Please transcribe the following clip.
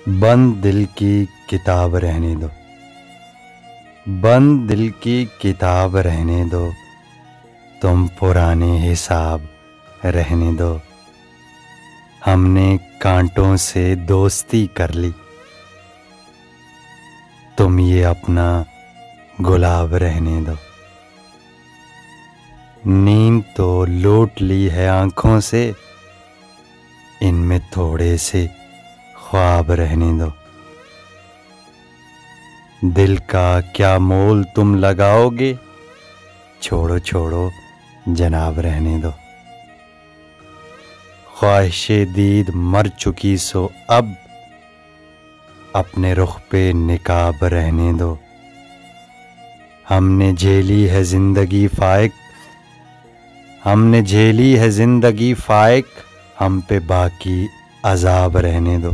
बंद दिल की किताब रहने दो, बंद दिल की किताब रहने दो, तुम पुराने हिसाब रहने दो। हमने कांटों से दोस्ती कर ली, तुम ये अपना गुलाब रहने दो। नींद तो लूट ली है आँखों से, इनमें थोड़े से ख्वाब रहने दो। दिल का क्या मोल तुम लगाओगे, छोड़ो छोड़ो जनाब रहने दो। ख्वाहिशे दीद मर चुकी सो अब अपने रुख पे निकाब रहने दो। हमने झेली है जिंदगी फाइक, हमने झेली है जिंदगी फाइक, हम पे बाकी अजाब रहने दो।